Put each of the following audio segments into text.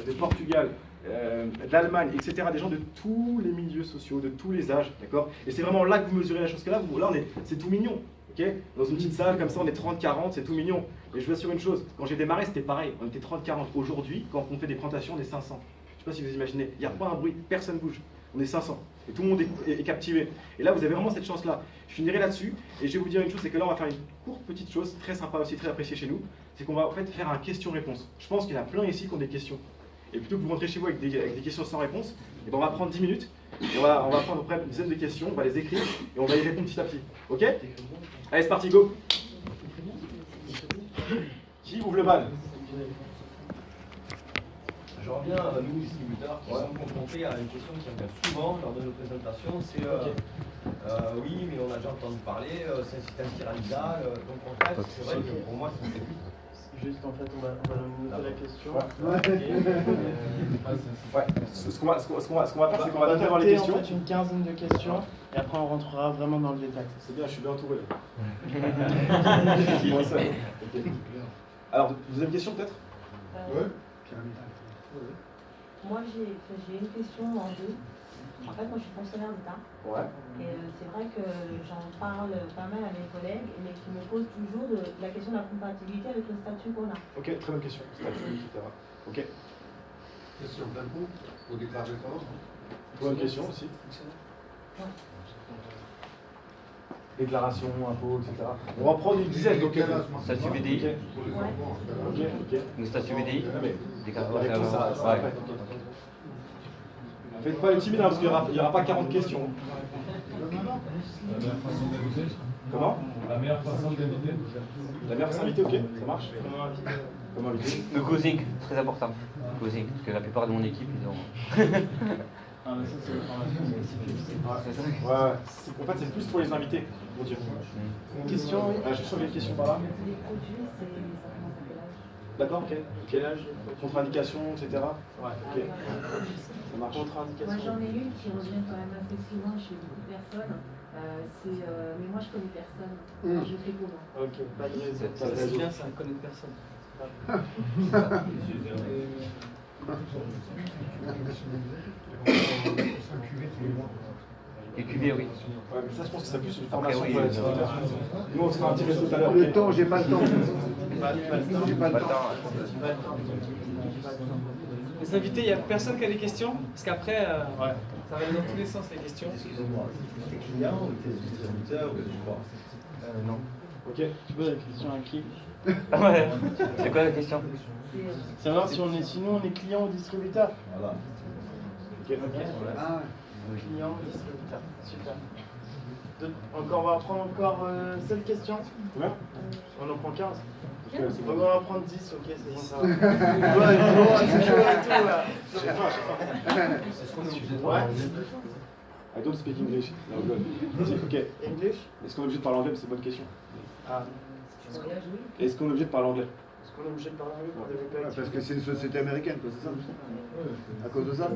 de Portugal, d'Allemagne, etc. Des gens de tous les milieux sociaux, de tous les âges, d'accord? Et c'est vraiment là que vous mesurez la chose que là, c'est tout mignon, ok? Dans une petite salle comme ça, on est 30-40, c'est tout mignon. Et je vous assure une chose, quand j'ai démarré, c'était pareil, on était 30-40. Aujourd'hui, quand on fait des présentations, on est 500. Je ne sais pas si vous imaginez, il n'y a pas un bruit, personne bouge, on est 500. Et tout le monde est captivé. Et là, vous avez vraiment cette chance-là. Je finirai là-dessus, et je vais vous dire une chose, c'est que là, on va faire une courte petite chose, très sympa aussi, très appréciée chez nous, c'est qu'on va en fait faire un question-réponse. Je pense qu'il y en a plein ici qui ont des questions. Et plutôt que vous rentrez chez vous avec des questions sans réponse, et ben on va prendre 10 minutes, et on va prendre à peu près une dizaine de questions, on va les écrire, et on va y répondre petit à petit. Ok? Allez, c'est parti, go! Qui ouvre le bal? Je reviens à nous, distributeurs, qui sont confrontés à une question qui revient souvent lors de nos présentations, c'est oui, mais on a déjà entendu parler, c'est un système pyramidal, donc en fait, c'est vrai que pour moi, c'est juste en fait, on va noter la question. Ce qu'on va faire, c'est qu'on va noter les questions. En fait, une quinzaine de questions, et après on rentrera vraiment dans le détail. C'est bien, je suis bien entouré. Alors, deuxième question peut-être? Moi, j'ai une question en deux. En fait, moi, je suis fonctionnaire d'État. Ouais. Et c'est vrai que j'en parle pas mal à mes collègues, mais qui me posent toujours la question de la compatibilité avec le statut qu'on a. Ok, très bonne question. Statut, etc. Ok. Question d'impôt pour déclarer fort. Bonne question aussi. Ouais. Déclaration, impôt, etc. On va prendre une dizaine. Donc, statut VDI. Ok. Le statut VDI. La réponse, ça après. Faites pas les timides, parce qu'il n'y aura pas 40 questions. Comment? La meilleure façon d'inviter. La meilleure façon d'inviter, ok, ça marche. Comment inviter? Le causing, très important. Causing, parce que la plupart de mon équipe, ils ont. Ah, mais ça, c'est le formation. Ouais, en fait, c'est plus pour les invités, pour dire. Une question, oui. Je suis sur les questions par là. Les produits, ça commence à quel âge? D'accord, ok. Quel âge? Contre-indication, etc. Ouais. Ok. Ça marche. Contre-indication. Moi, j'en ai une qui revient quand même assez souvent chez beaucoup de personnes. Mais moi, je connais personne. Alors, je fais comment? Ok, pas de raison. C'est bien, ça, connaître personne. Et QV, oui. Ouais, mais ça, je pense que c'est plus une formation Après, pour oui, les utilisateurs. Nous, on sera un petit peu tout à l'heure. Le temps, j'ai pas le temps. J'ai pas le temps. Les invités, il n'y a personne qui a des questions? Parce qu'après, ça va aller dans tous les sens les questions. Excusez-moi, tes clients ou tes distributeurs ou tu vois? Non. Ok. Tu poses la question à qui? Ouais. C'est quoi la question? Savoir si nous on est client ou distributeur. Voilà. Ok. Ah, Client ou distributeur. Super. On va prendre encore 7 questions. Combien? On en prend 15. Ok, c'est On bon. va en prendre 10, ok, c'est bon, ça va. Ouais, c'est chaud et tout là. J'ai faim. Est-ce qu'on est obligé de Ouais. I don't speak English. No, good. Ok. English? Est-ce qu'on est obligé de parler anglais? C'est une bonne question. Ah. Voyage, oui. Est-ce qu'on est obligé de parler anglais? Est-ce qu'on est obligé de parler anglais pour développer parce l'activité? que c'est une société américaine, quoi, c'est ça? À cause de ça?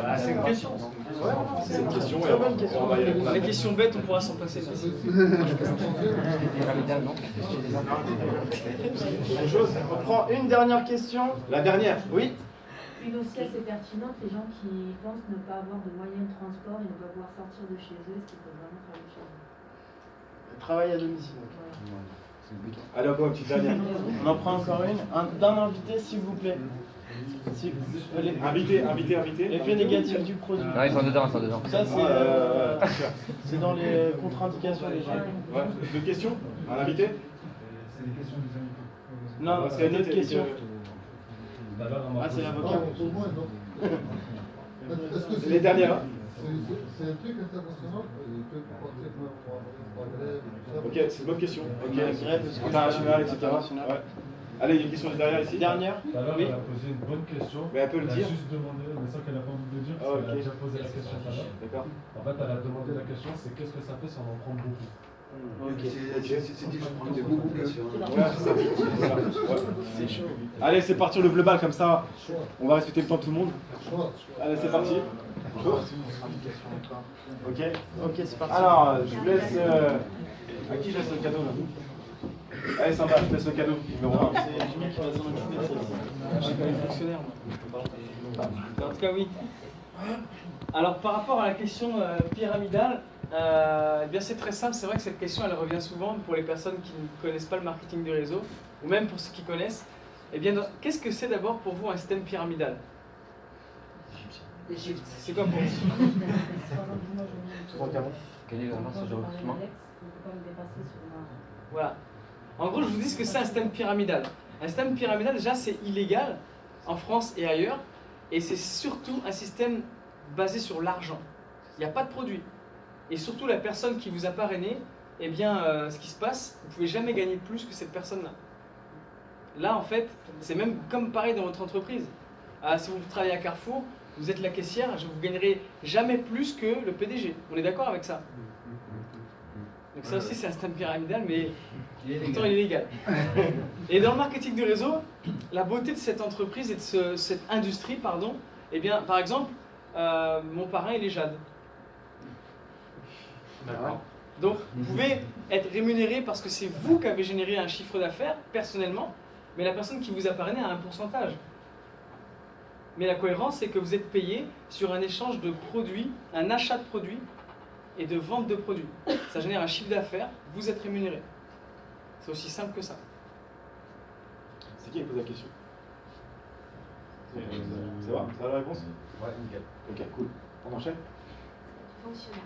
Ah, c'est une question. C'est une question. Très bonne question. On va y répondre. Les questions bêtes, on pourra s'en passer. Pyramidal, non? Une chose. On prend une dernière question. La dernière. Oui. Une aussi assez pertinente, les gens qui pensent ne pas avoir de moyens de transport et ne pas pouvoir sortir de chez eux, est-ce qu'ils peuvent vraiment travailler chez eux? Travail à domicile. Allez, encore une petite dernière. On en prend encore une. D'un invité, s'il vous plaît. Invité. L'effet négatif du produit. Non, ils sont dedans, ils sont dedans. Ça, c'est dans les contre-indications déjà. Ouais. Une question? Un invité? C'est les questions des invités. Non, Parce c'est qu'il y a une autre question. Tout à l'heure, on m'a Ah, c'est posé- l'avocat. Pour moi, non. Est-ce que Les dernières. Hein? c'est un truc international? Ils peuvent penser que pour la grève et tout ça. Ok, c'est une bonne question. Ok. La grève, International, etc. international. Ouais. Allez, il y a une question derrière ici. Dernière. Tout à l'heure, Oui. elle a posé une bonne question. Mais elle peut le Elle a dire. juste demandé, mais sans qu'elle n'a pas envie de le dire, Ah, parce qu'elle ok. a déjà posé la question tout à l'heure. D'accord. En fait, elle a demandé la question, c'est qu'est-ce que ça fait si on en prend beaucoup? Ok. C'est dit, je prends des beaucoup de questions. Ouais, c'est ça. Voilà. Ouais. C'est chaud. Allez, c'est parti, on lève le bal comme ça. On va respecter le temps de tout le monde. Allez, c'est parti. Ok. Ok, c'est parti. Alors, je vous laisse. À qui je laisse le cadeau là? Allez, Samba, je te laisse le cadeau. Numéro 1. C'est Jimmy qui va s'en occuper de celle-ci. je suis pas les fonctionnaires, moi. En tout cas, oui. Alors, par rapport à la question pyramidale, eh bien c'est très simple. C'est vrai que cette question, elle revient souvent pour les personnes qui ne connaissent pas le marketing du réseau, ou même pour ceux qui connaissent. Eh bien, qu'est-ce que c'est d'abord pour vous un système pyramidal? C'est quoi pour vous? Quelle est l'avance sur le recrutement? Voilà. En gros, je vous dis ce que c'est un système pyramidal. Un système pyramidal, déjà, c'est illégal en France et ailleurs. Et c'est surtout un système basé sur l'argent. Il n'y a pas de produit. Et surtout, la personne qui vous a parrainé, eh bien, ce qui se passe, vous ne pouvez jamais gagner plus que cette personne-là. Là, en fait, c'est même comme pareil dans votre entreprise. Si vous travaillez à Carrefour, vous êtes la caissière, vous ne gagnerez jamais plus que le PDG. On est d'accord avec ça? Donc ça aussi, c'est un système pyramidal, mais pourtant il est légal. Et dans le marketing du réseau, la beauté de cette entreprise et de cette industrie, pardon, eh bien, par exemple, mon parrain, il est Jade. D'accord. Donc, vous pouvez être rémunéré parce que c'est vous qui avez généré un chiffre d'affaires, personnellement, mais la personne qui vous a parrainé a un pourcentage. Mais la cohérence, c'est que vous êtes payé sur un échange de produits, un achat de produits et de vente de produits. Ça génère un chiffre d'affaires, vous êtes rémunéré. C'est aussi simple que ça. C'est qui a posé la question? C'est bon? Ça a la réponse? Ouais, nickel. Ok, cool. On enchaîne? Fonctionnaire.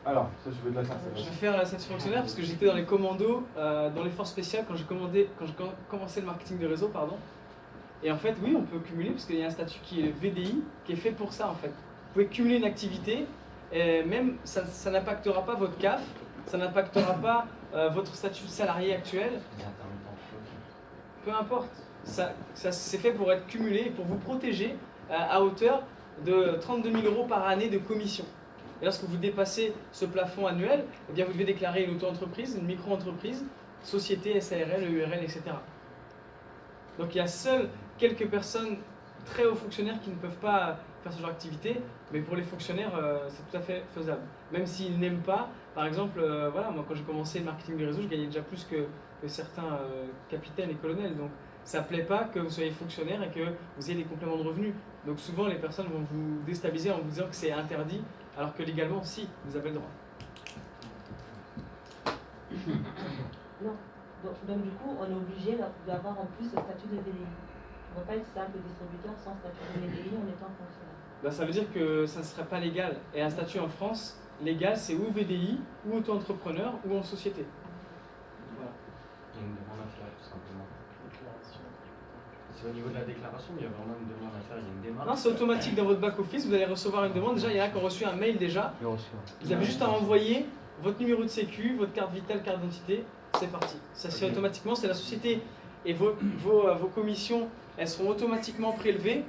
Alors, ça je veux de la faire. Je vais faire la statut fonctionnaire parce que j'étais dans les commandos, dans les forces spéciales quand j'ai commencé le marketing de réseau, pardon. Et en fait, oui, on peut cumuler parce qu'il y a un statut qui est le VDI, qui est fait pour ça en fait. Vous pouvez cumuler une activité, et même ça n'impactera pas votre CAF, ça n'impactera pas votre statut de salarié actuel. Peu importe. Ça c'est fait pour être cumulé et pour vous protéger à hauteur de 32 000 € par année de commission. Et lorsque vous dépassez ce plafond annuel, eh bien vous devez déclarer une auto-entreprise, une micro-entreprise, société, SARL, EURL, etc. Donc il y a seules quelques personnes très hauts fonctionnaires qui ne peuvent pas faire ce genre d'activité, mais pour les fonctionnaires, c'est tout à fait faisable. Même s'ils n'aiment pas, par exemple, voilà, moi quand j'ai commencé le marketing du réseau, je gagnais déjà plus que certains capitaines et colonels. Donc ça ne plaît pas que vous soyez fonctionnaire et que vous ayez des compléments de revenus. Donc souvent les personnes vont vous déstabiliser en vous disant que c'est interdit, alors que légalement, si, vous avez le droit. Non. Donc du coup, on est obligé d'avoir en plus le statut de VDI. On ne va pas être simple distributeur sans statut de VDI en étant fonctionnaire. Ben, ça veut dire que ça ne serait pas légal. Et un statut en France, légal, c'est ou VDI, ou auto-entrepreneur, ou en société. Voilà. Il y a une demande à faire, tout simplement. C'est au niveau de la déclaration, il y a vraiment une demande à faire, il y a une démarche. Non, c'est automatique dans votre back-office, vous allez recevoir une demande. Déjà, il y en a qui ont reçu un mail déjà. Vous avez juste à envoyer votre numéro de sécu, votre carte vitale, carte d'identité, c'est parti. Ça se fait automatiquement, c'est la société. Et vos commissions, elles seront automatiquement prélevées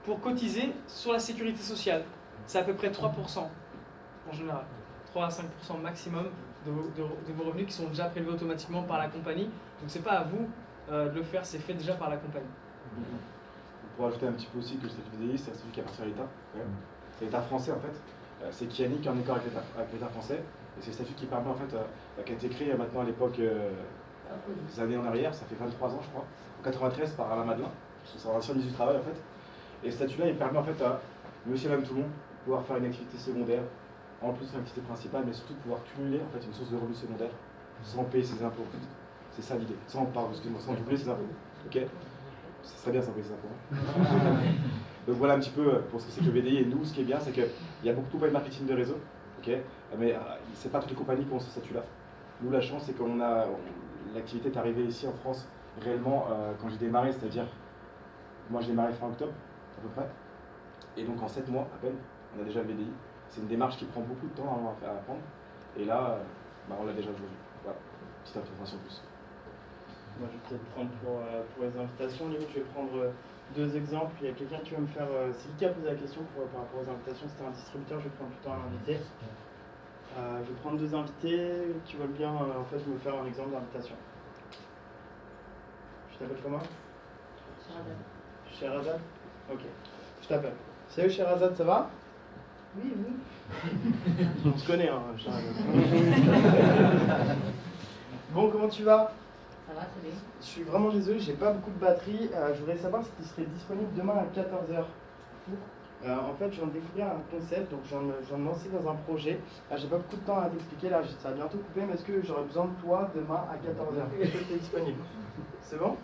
pour cotiser sur la sécurité sociale. C'est à peu près 3% en général. 3 à 5% maximum de vos revenus qui sont déjà prélevés automatiquement par la compagnie. Donc c'est pas à vous de le faire, c'est fait déjà par la compagnie. Pour ajouter un petit peu aussi que le statut de VDI, c'est celui qui appartient à l'État. C'est l'État français en fait. C'est Kiani qui est en accord avec l'État français. Et c'est le statut qui permet en fait, qui a été créé maintenant à l'époque, des années en arrière, ça fait 23 ans je crois, en 93 par Alain Madelin, c'est un ancien ministre du Travail en fait. Et ce statut-là, il permet en fait à monsieur et madame tout le monde de pouvoir faire une activité secondaire, en plus de son activité principale, mais surtout de pouvoir cumuler en fait une source de revenus secondaire sans payer ses impôts. C'est ça l'idée, sans doubler ses impôts. Ok, ça serait bien sans payer ses impôts. Hein. Donc voilà un petit peu pour ce que c'est que le VDI. Et nous, ce qui est bien, c'est qu'il y a beaucoup de compagnies de marketing de réseau, okay, mais c'est pas toutes les compagnies qui ont ce statut-là. Nous, la chance, c'est qu'on a l'activité est arrivée ici en France réellement quand j'ai démarré, c'est-à-dire moi j'ai démarré fin octobre à peu près, et donc en 7 mois à peine, on a déjà le VDI. C'est une démarche qui prend beaucoup de temps à apprendre, et là, on l'a déjà aujourd'hui. Voilà, petite information en plus. Moi, je vais peut-être prendre pour les invitations. Limite, je vais prendre 2 exemples. Il y a quelqu'un qui va me faire. C'est qui a posé la question par rapport aux invitations? C'était un distributeur. Je vais prendre plutôt un invité. Je vais prendre 2 invités qui veulent bien en fait me faire un exemple d'invitation. Je t'appelle comment? Sherazade. Ok. Je t'appelle. Salut Sherazade, ça va? Oui, oui. On se connaît, hein, Sherazade. Bon, comment tu vas? Ça va, c'est bien. Je suis vraiment désolé, j'ai pas beaucoup de batterie. Je voudrais savoir si tu serais disponible demain à 14h. En fait, je viens de découvrir un concept, donc je viens de me lancer dans un projet. J'ai pas beaucoup de temps à t'expliquer, là, ça va bientôt couper, mais est-ce que j'aurais besoin de toi demain à 14h? Est-ce que tu es disponible? C'est bon?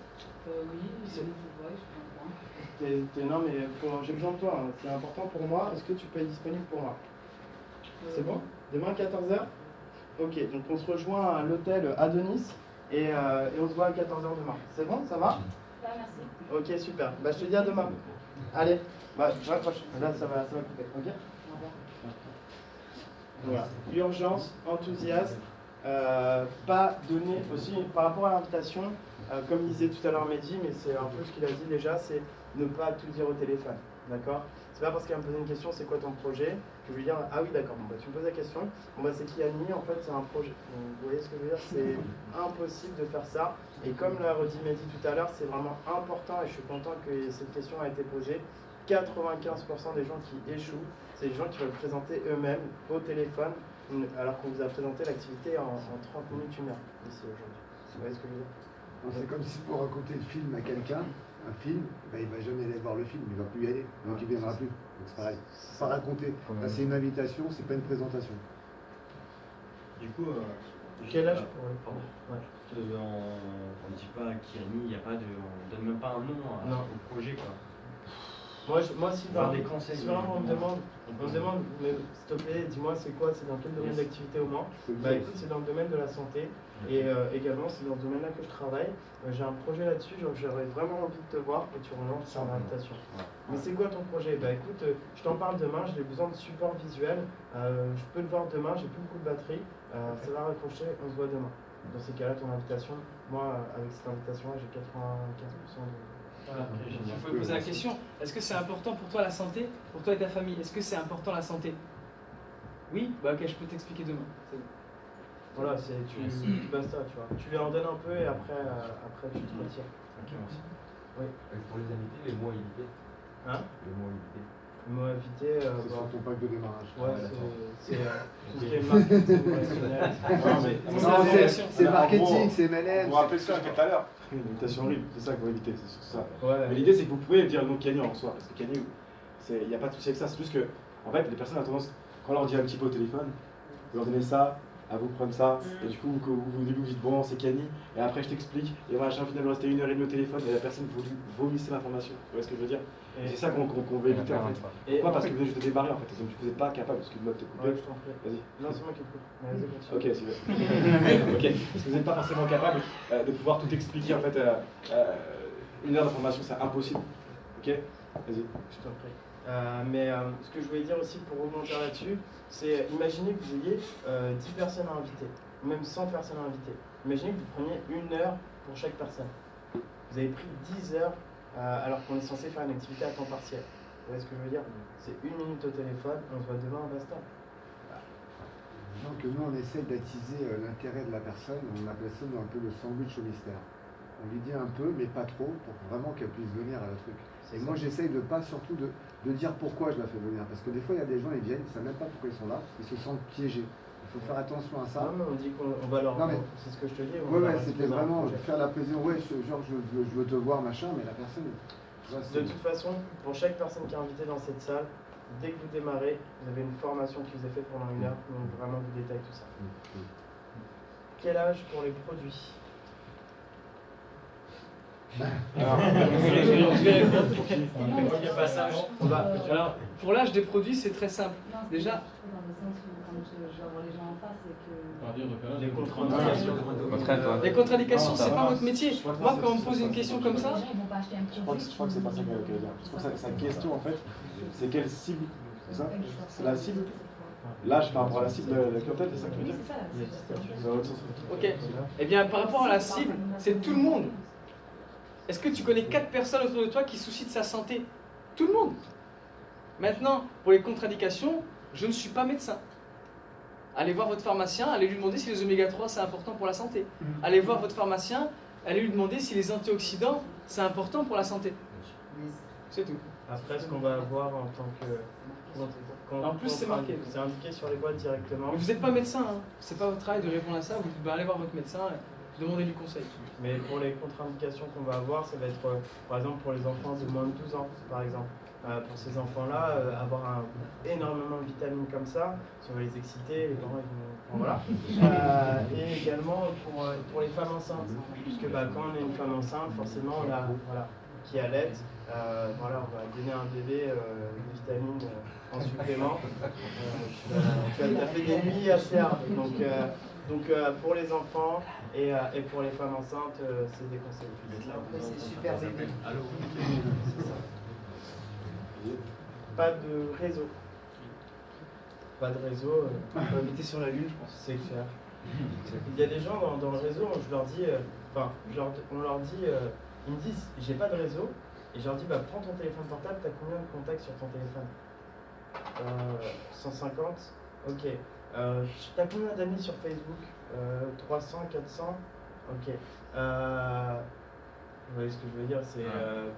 Oui, je vois, je comprends. Non, mais j'ai besoin de toi, hein. C'est important pour moi. Est-ce que tu peux être disponible pour moi? C'est bon? Demain à 14h? Ok, donc on se rejoint à l'hôtel Adonis et on se voit à 14h demain. C'est bon? Ça va? Ça va, merci. Ok, super. Bah, je te dis à demain. Allez, bah, je raccroche. Là, ça va couper. Ok? Au revoir. Voilà. Urgence, enthousiasme, pas donner aussi par rapport à l'invitation, comme disait tout à l'heure Mehdi, mais c'est un peu ce qu'il a dit déjà, c'est ne pas tout dire au téléphone. D'accord? C'est pas parce qu'elle me posait une question, c'est quoi ton projet, que je vais lui dire ah oui d'accord, bon, bah, tu me poses la question, bon bah c'est qui Annie, en fait c'est un projet. Donc, vous voyez ce que je veux dire? C'est impossible de faire ça. Et comme l'a redit Mehdi tout à l'heure, c'est vraiment important et je suis content que cette question a été posée. 95% des gens qui échouent, c'est les gens qui veulent présenter eux-mêmes au téléphone, alors qu'on vous a présenté l'activité en 30 minutes, 1 heure ici aujourd'hui. Vous voyez ce que je veux dire? C'est comme si pour raconter le film à quelqu'un, un film, ben, il ne va jamais aller voir le film, il ne va plus y aller, donc il ne viendra plus. Donc c'est pareil, c'est pas raconter. Là c'est une invitation, c'est pas une présentation. Du coup, Quel âge? Pardon. Ouais. On ne dit pas qui Annie, il y a pas de, on donne même pas un nom au projet quoi. Moi si Avoir des conseils. si vraiment on me demande, mais s'il te plaît, dis-moi c'est quoi, c'est dans quel domaine d'activité au moins? Bah écoute, c'est dans le domaine de la santé et également c'est dans ce domaine-là que je travaille. J'ai un projet là-dessus, j'aurais vraiment envie de te voir et tu relances sur l'invitation. Mais c'est quoi ton projet? Bah écoute, je t'en parle demain, j'ai besoin de support visuel, je peux le voir demain, j'ai plus beaucoup de batterie, ça va raccrocher, on se voit demain. Dans ces cas-là, ton invitation, moi avec cette invitation-là, j'ai 95% de... Voilà. Je peux poser la question, est-ce que c'est important pour toi la santé, pour toi et ta famille? Est-ce que c'est important la santé? Oui? Bah ok, je peux t'expliquer demain. C'est bon. Voilà, tu basta, tu vois. Tu lui en donnes un peu et après tu te retires. Ok, merci. Oui. Pour les invités, les mots évités. Hein? Les mots évités. Le mot invité, C'est sur ton pack de démarrage. ouais, c'est tout ce qui est marketing relationnel. Non, c'est marketing, c'est MLM. Vous vous rappelez ce que j'ai fait tout à l'heure? Une invitation horrible, c'est ça qu'il faut éviter, c'est sur ça. Ouais. Mais l'idée c'est que vous pouvez dire le nom Kenny en soi, parce que Kenny, il n'y a pas de souci avec ça, c'est juste que, en fait, les personnes ont tendance, quand on leur dit un petit peu au téléphone, vous leur donnez ça, à vous prendre ça, et du coup, vous dites bon, c'est Kenny, et après je t'explique, et machin, finalement, restait 1h30 au téléphone, et la personne vomissait l'information, vous voyez ce que je veux dire? Et c'est ça qu'on veut éviter en fait. Et Pourquoi? Parce que vous venez juste de démarrer en fait, donc vous n'êtes pas capable, parce que le mode te couper. Ouais, je t'en prie. Vas-y. Non, c'est moi qui coupe. Vas-y, continue. Ok, c'est vrai. Ok, parce que vous n'êtes pas forcément capable de pouvoir tout expliquer en fait. 1 heure d'information, c'est impossible. Ok, vas-y. Je t'en prie. Mais ce que je voulais dire aussi pour rebondir là-dessus, c'est imaginez que vous ayez 10 personnes à inviter, ou même 100 personnes à inviter. Imaginez que vous preniez 1 heure pour chaque personne. Vous avez pris 10 heures alors qu'on est censé faire une activité à temps partiel. Vous voyez ce que je veux dire? C'est 1 minute au téléphone, on se voit demain, basta. Donc nous on essaie d'attiser l'intérêt de la personne, on appelle ça un peu le sandwich au mystère. On lui dit un peu, mais pas trop, pour vraiment qu'elle puisse venir à la truc. Et moi j'essaye de pas surtout de dire pourquoi je la fais venir, parce que des fois il y a des gens, ils viennent, ils ne savent même pas pourquoi ils sont là, ils se sentent piégés. Il faut faire attention à ça. Non, mais on dit qu'on va leur... Non, mais... C'est ce que je te dis. Ouais, c'était vraiment faire la plaisir, ouais, genre je veux te voir, machin, mais la personne... De toute façon, pour chaque personne qui est invitée dans cette salle, dès que vous démarrez, vous avez une formation qui vous est faite pendant 1 heure, où on vraiment vous détaille tout ça. Quel âge pour les produits? Premier passage. Alors, pour l'âge des produits, c'est très simple. Déjà, dans le sens où quand je vais voir les gens en face et que... Les contre-indications. les contre-indications, c'est pas votre métier. Moi, quand on me pose une question comme ça, Ils vont pas acheter un Je crois que c'est pas ça qu'elle veut dire. Je crois que sa question en fait, c'est quelle cible? C'est ça? C'est la cible? L'âge par rapport à la cible de la clientèle, c'est ça que tu veux dire? Dans l'autre sens. ok. Eh bien, par rapport à la cible, c'est tout le monde. Est-ce que tu connais 4 personnes autour de toi qui soucient de sa santé? Tout le monde. Maintenant, pour les contre-indications, je ne suis pas médecin. Allez voir votre pharmacien, allez lui demander si les oméga 3 c'est important pour la santé. Allez voir votre pharmacien, allez lui demander si les antioxydants c'est important pour la santé. C'est tout. Après, ce qu'on va avoir en tant que... En plus, c'est marqué. C'est indiqué sur les boîtes directement. Mais vous n'êtes pas médecin, hein. C'est pas votre travail de répondre à ça. Vous allez voir votre médecin. demandez du conseil. Mais pour les contre-indications qu'on va avoir, ça va être par exemple pour les enfants de moins de 12 ans, par exemple. Pour ces enfants-là, avoir énormément de vitamines comme ça, si on va les exciter, les parents ils vont. Bon, voilà. Et également pour les femmes enceintes, puisque quand on est une femme enceinte, forcément, voilà, qui allait, voilà, on va donner à un bébé une vitamine en supplément. Tu as fait des nuits assez hard. Donc pour les enfants et pour les femmes enceintes, c'est déconseillé. Après, c'est super bébé. C'est ça. Pas de réseau. Pas de réseau. On va habiter sur la Lune, je pense. C'est clair. Il y a des gens dans le réseau, je leur dis, on leur dit, ils me disent, j'ai pas de réseau, et je leur dis, prends ton téléphone portable, t'as combien de contacts sur ton téléphone 150. Ok. T'as combien d'amis sur Facebook 300, 400. Ok. Vous voyez ce que je veux dire, c'est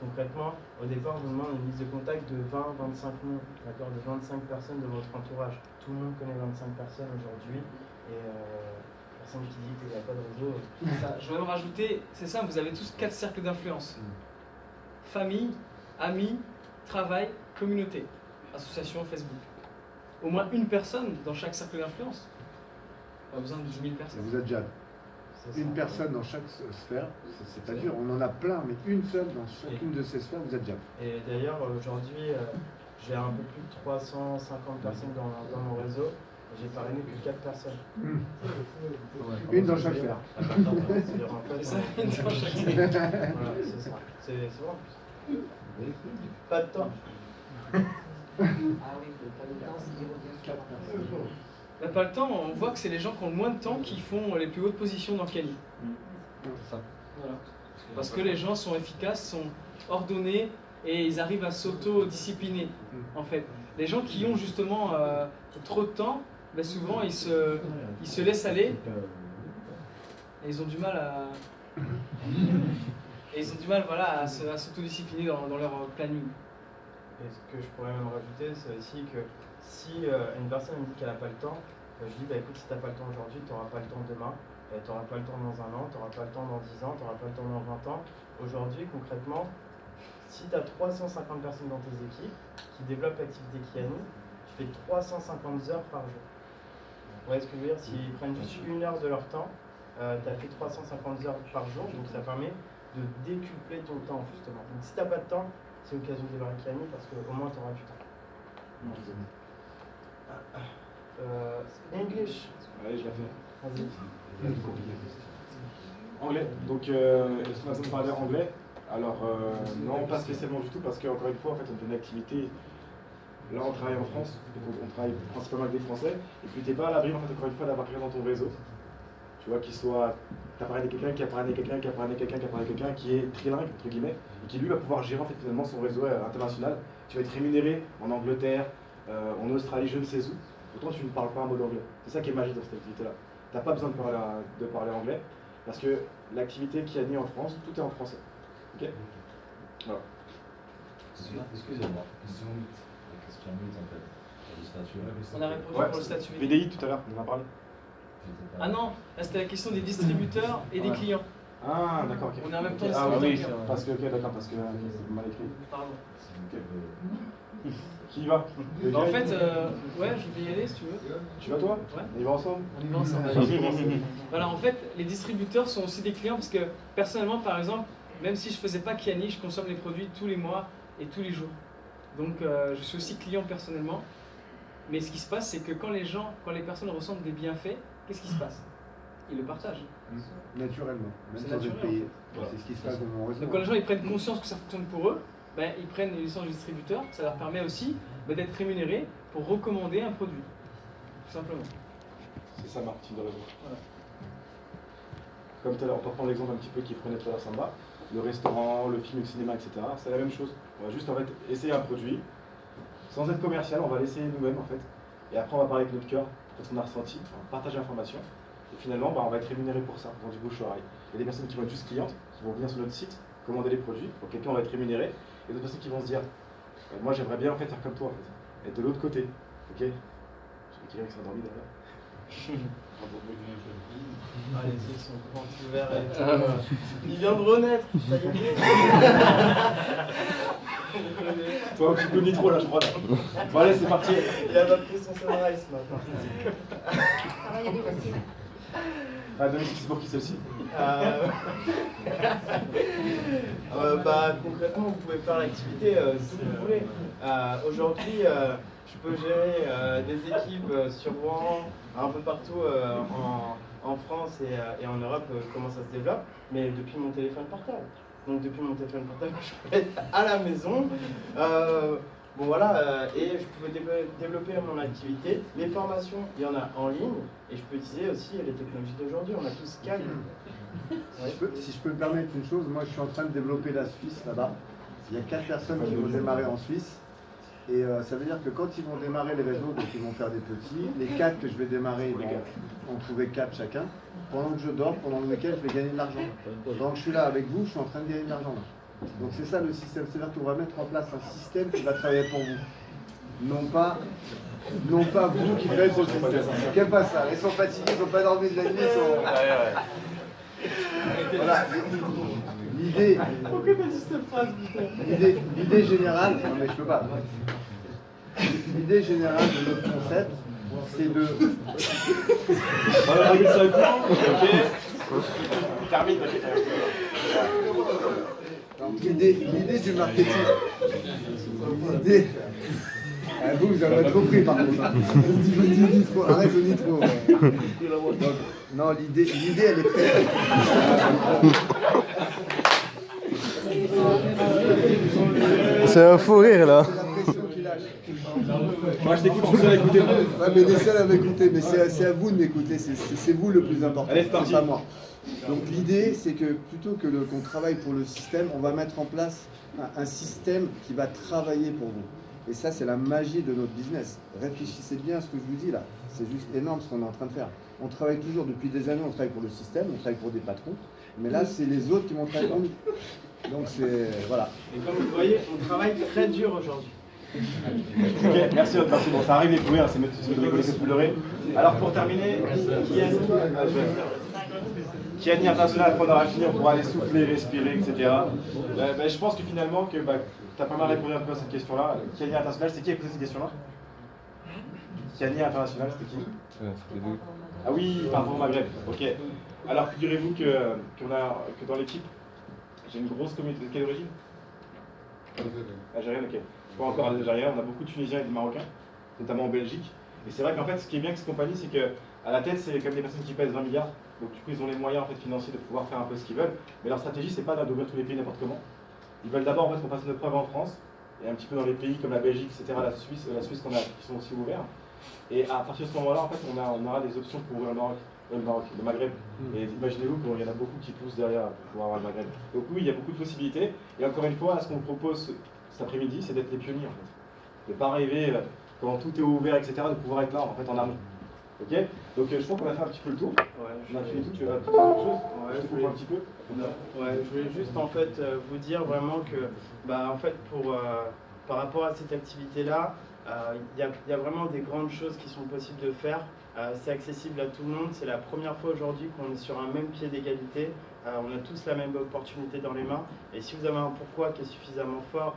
concrètement, au départ, on vous demande une liste de contacts de 20-25 noms, d'accord, de 25 personnes de votre entourage. Tout le monde connaît 25 personnes aujourd'hui, et personne qui dit qu'il n'y a pas de réseau. Ça, je vais même rajouter, c'est ça, vous avez tous 4 cercles d'influence. Famille, amis, travail, communauté, association, Facebook. Au moins une personne dans chaque cercle d'influence. Pas besoin de 10 000 personnes. Vous êtes déjà une personne dans chaque sphère, c'est pas dur, on en a plein, mais une seule dans chacune de ces sphères, vous êtes déjà. Et d'ailleurs, aujourd'hui, j'ai un peu plus de 350 personnes dans mon réseau, et j'ai parrainé que 4 personnes. Une dans chaque sphère. C'est ça, une dans chaque sphère. Voilà, c'est ça. C'est vrai en plus. Pas de temps. Ah oui, pas de temps, c'est dire 4 personnes. Pas le temps, on voit que c'est les gens qui ont le moins de temps qui font les plus hautes positions dans Kali. Voilà. Parce que les gens sont efficaces, sont ordonnés et ils arrivent à s'auto-discipliner. En fait, les gens qui ont justement trop de temps, souvent ils se laissent aller et ils ont du mal à s'autodiscipliner dans leur planning. Et ce que je pourrais même rajouter, c'est aussi que si une personne me dit qu'elle n'a pas le temps, je dis écoute, si tu n'as pas le temps aujourd'hui, tu n'auras pas le temps demain, tu n'auras pas le temps dans un an, tu n'auras pas le temps dans 10 ans, tu n'auras pas le temps dans 20 ans. Aujourd'hui, concrètement, si tu as 350 personnes dans tes équipes qui développent l'activité Kiani, tu fais 350 heures par jour. Vous voyez ce que je veux dire? S'ils prennent juste 1 heure de leur temps, tu as fait 350 heures par jour, donc ça permet de décupler ton temps justement. Donc si tu n'as pas de temps, c'est l'occasion de démarrer Kiani parce qu'au moins tu auras du temps. English. Allez, je la fais. Vas-y. Anglais. Donc, est-ce qu'on a besoin de parler anglais? Alors, non, pas spécialement du tout, parce qu'encore une fois, en fait, on fait une activité. Là, on travaille en France, donc on travaille principalement avec des Français, et puis t'es pas à l'abri, en fait, encore une fois, d'avoir quelqu'un dans ton réseau. Tu vois, qu'il soit. T'as parlé de quelqu'un qui a parlé de quelqu'un, qui a parlé de quelqu'un, qui a parlé de quelqu'un, qui est trilingue, entre guillemets, et qui lui va pouvoir gérer, en fait, finalement, son réseau international. Tu vas être rémunéré en Angleterre, en Australie, je ne sais où. Pourtant, tu ne parles pas un mot d'anglais. C'est ça qui est magique dans cette activité-là. Tu n'as pas besoin de parler anglais, parce que l'activité qui est née en France, tout est en français. Ok? Voilà. Excusez-moi, question mythe en fait. Le statut. On a répondu pour le statut. VDI tout à l'heure, on en a parlé. Ah non, là c'était la question des distributeurs et des clients. Ah, d'accord, ok. On est en même temps Ah oui, distributeur. parce que, ok, d'accord, parce que c'est mal écrit. Pardon. Ok. Qui y va? En fait, ouais, je vais y aller si tu veux. Tu vas toi? Ouais. On y va ensemble? On y va ensemble. Voilà, en fait, les distributeurs sont aussi des clients parce que personnellement, par exemple, même si je faisais pas Kiani, je consomme les produits tous les mois et tous les jours. Donc, je suis aussi client personnellement. Mais ce qui se passe, c'est que quand les personnes ressentent des bienfaits, qu'est-ce qui se passe? Ils le partagent. Naturellement, même C'est sans naturel, être payé. en fait. C'est ce qui se passe dans mon réseau. Donc quand les gens ils prennent conscience que ça fonctionne pour eux, ben, ils prennent une licence de distributeur, ça leur permet aussi d'être rémunérés pour recommander un produit. Tout simplement. C'est ça, Martin de réseau. Voilà. Comme tout à l'heure, on peut prendre l'exemple un petit peu qui prenait tout à l'heure Samba, le restaurant, le film, le cinéma, etc. C'est la même chose. On va juste en fait essayer un produit, sans être commercial, on va l'essayer nous-mêmes en fait. Et après on va parler avec notre cœur, ce qu'on a ressenti, on va partager l'information. Et finalement, on va être rémunéré pour ça, dans du bouche-oreille. Il y a des personnes qui vont être juste clientes, qui vont venir sur notre site, commander les produits, pour quelqu'un on va être rémunéré. Et d'autres personnes qui vont se dire, moi j'aimerais bien en fait faire comme toi en fait, être de l'autre côté. Ok? Je vais quelqu'un qui s'est endormi derrière. Ah, les yeux sont grands ouverts et tout. Il vient de renaître, ça y est. Toi, un petit peu de nitro là, je crois. Bon, allez, c'est parti. Il a pas pris son sunrise maintenant. Ça va y aller aussi. Ah, Dominique, c'est pour qui celle-ci? Bah, concrètement, vous pouvez faire l'activité si vous voulez. Aujourd'hui, je peux gérer des équipes sur Rouen, un peu partout en France et en Europe, comment ça se développe, mais depuis mon téléphone portable. Donc depuis mon téléphone portable, je peux être à la maison. Bon voilà, et je pouvais développer mon activité. Les formations, il y en a en ligne, et je peux utiliser aussi les technologies d'aujourd'hui. On a tout Skype. Si je peux me permettre une chose, moi je suis en train de développer la Suisse là-bas. Il y a 4 personnes qui vont démarrer en Suisse. Et ça veut dire que quand ils vont démarrer les réseaux, donc ils vont faire des petits, les 4 que je vais démarrer, ils vont en trouver 4 chacun. Pendant que je dors, pendant le week-end, je vais gagner de l'argent. Donc je suis là avec vous, je suis en train de gagner de l'argent. Donc c'est ça le système, c'est-à-dire qu'on va mettre en place un système qui va travailler pour vous. Non pas vous qui faites ce système. Qu'est-ce pas ça? Ils sont fatigués, ils n'ont pas dormi de la nuit, ils sont... Voilà. L'idée... Pourquoi t'as dit cette phrase, L'idée générale... Non mais je peux pas. L'idée générale de notre concept, c'est de... Voilà, règle ça ok. Termine, L'idée du marketing... L'idée... Ah, vous avez compris par contre. Arrête le nitro. Non, l'idée elle est très... C'est un fou rire là. Moi je t'écoute, je suis seul à écouter. Ouais, mais les seuls à m'écouter, mais c'est à vous de m'écouter, c'est vous le plus important, c'est pas moi. Donc l'idée c'est que plutôt que qu'on travaille pour le système, on va mettre en place un système qui va travailler pour vous. Et ça c'est la magie de notre business. Réfléchissez bien à ce que je vous dis là, c'est juste énorme ce qu'on est en train de faire. On travaille toujours depuis des années, on travaille pour le système, on travaille pour des patrons, mais là c'est les autres qui vont travailler pour nous. Donc c'est... voilà. Et comme vous voyez, on travaille très dur aujourd'hui. Ok, merci, merci. Bon, ça arrive les courir, c'est mieux de rigoler que de pleurer. Alors pour terminer, Kiani International, après on aura fini, on pourra aller souffler, respirer, etc. Je pense que finalement, tu as pas mal répondu un peu à cette question-là. Kiani International, c'est qui a posé cette question-là? Kiani International, c'était qui? Ah oui, par rapport au Maghreb, ok. Alors figurez-vous que dans l'équipe, j'ai une grosse communauté de quelle origine? Algérienne, ok. Pas encore algérienne, on a beaucoup de Tunisiens et de Marocains, notamment en Belgique. Et c'est vrai qu'en fait, ce qui est bien avec cette compagnie, c'est qu'à la tête, c'est comme des personnes qui pèsent 20 milliards. Donc du coup, ils ont les moyens en fait, financiers de pouvoir faire un peu ce qu'ils veulent. Mais leur stratégie, c'est pas d'ouvrir tous les pays n'importe comment. Ils veulent d'abord en fait, qu'on fasse notre preuve en France, et un petit peu dans les pays comme la Belgique, etc., la Suisse qui sont aussi ouverts. Et à partir de ce moment-là, en fait, on aura des options pour ouvrir le Maghreb. Et imaginez-vous qu'il y en a beaucoup qui poussent derrière pour avoir le Maghreb. Donc oui, il y a beaucoup de possibilités. Et encore une fois, ce qu'on propose cet après-midi, c'est d'être les pionniers en fait. De ne pas rêver quand tout est ouvert, etc., de pouvoir être là en fait en amont. Ok? Donc je pense qu'on va faire un petit peu le tour. Ouais, on a fini tout, tu veux ajouter autre chose? Ouais, je te coupe un petit peu. Ouais, je voulais juste en fait vous dire vraiment que en fait par rapport à cette activité-là, il y a vraiment des grandes choses qui sont possibles de faire. C'est accessible à tout le monde. C'est la première fois aujourd'hui qu'on est sur un même pied d'égalité. On a tous la même opportunité dans les mains. Et si vous avez un pourquoi qui est suffisamment fort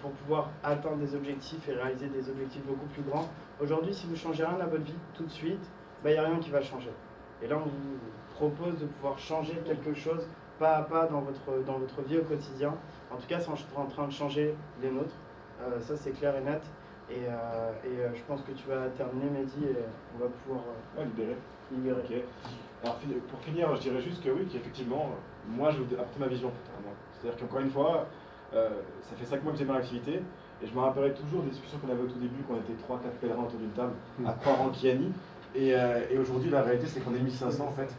pour pouvoir atteindre des objectifs et réaliser des objectifs beaucoup plus grands, aujourd'hui, si vous ne changez rien à votre vie tout de suite, il n'y a rien qui va changer. Et là, on vous propose de pouvoir changer quelque chose pas à pas dans votre vie au quotidien. En tout cas, c'est en train de changer les nôtres. Ça, c'est clair et net. Et je pense que tu vas terminer, Mehdi, et on va pouvoir libérer. Okay. Alors pour finir, je dirais juste que oui, qu'effectivement, moi je vais apporter ma vision. C'est-à-dire qu'encore une fois, ça fait 5 mois que j'ai ma activité, et je me rappellerai toujours des discussions qu'on avait au tout début, quand on était 3-4 pèlerins autour d'une table, à croire en Kiani. Et aujourd'hui, la réalité, c'est qu'on est 1500 en fait.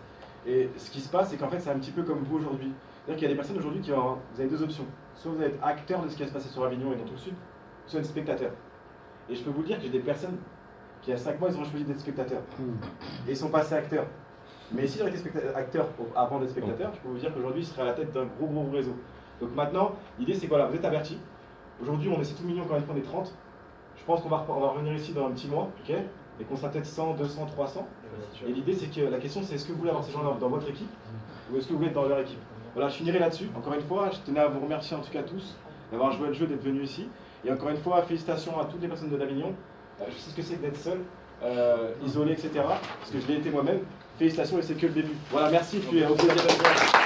Et ce qui se passe, c'est qu'en fait, c'est un petit peu comme vous aujourd'hui. C'est-à-dire qu'il y a des personnes aujourd'hui qui ont, vous avez 2 options. Soit vous allez être acteur de ce qui va se passer sur Avignon et dans tout le sud, soit être spectateur. Et je peux vous dire que j'ai des personnes qui, il y a 5 mois, ils ont choisi d'être spectateurs. Et ils sont passés acteurs. Mais s'ils auraient été acteurs avant d'être spectateurs, je peux vous dire qu'aujourd'hui, ils seraient à la tête d'un gros réseau. Donc maintenant, l'idée, c'est que voilà, vous êtes avertis. Aujourd'hui, on est 7 millions, quand on est 30. Je pense qu'on va revenir ici dans un petit mois, ok? et qu'on sera peut-être 100, 200, 300. Et l'idée, c'est que la question, c'est est-ce que vous voulez avoir ces gens dans votre équipe ou est-ce que vous voulez être dans leur équipe? Voilà, je finirai là-dessus. Encore une fois, je tenais à vous remercier en tout cas tous d'avoir joué le jeu, d'être venus ici. Et encore une fois, félicitations à toutes les personnes de l'Avignon. Je sais ce que c'est que d'être seul, isolé, etc. Parce que je l'ai été moi-même. Félicitations et c'est que le début. Voilà, merci, puis au plaisir.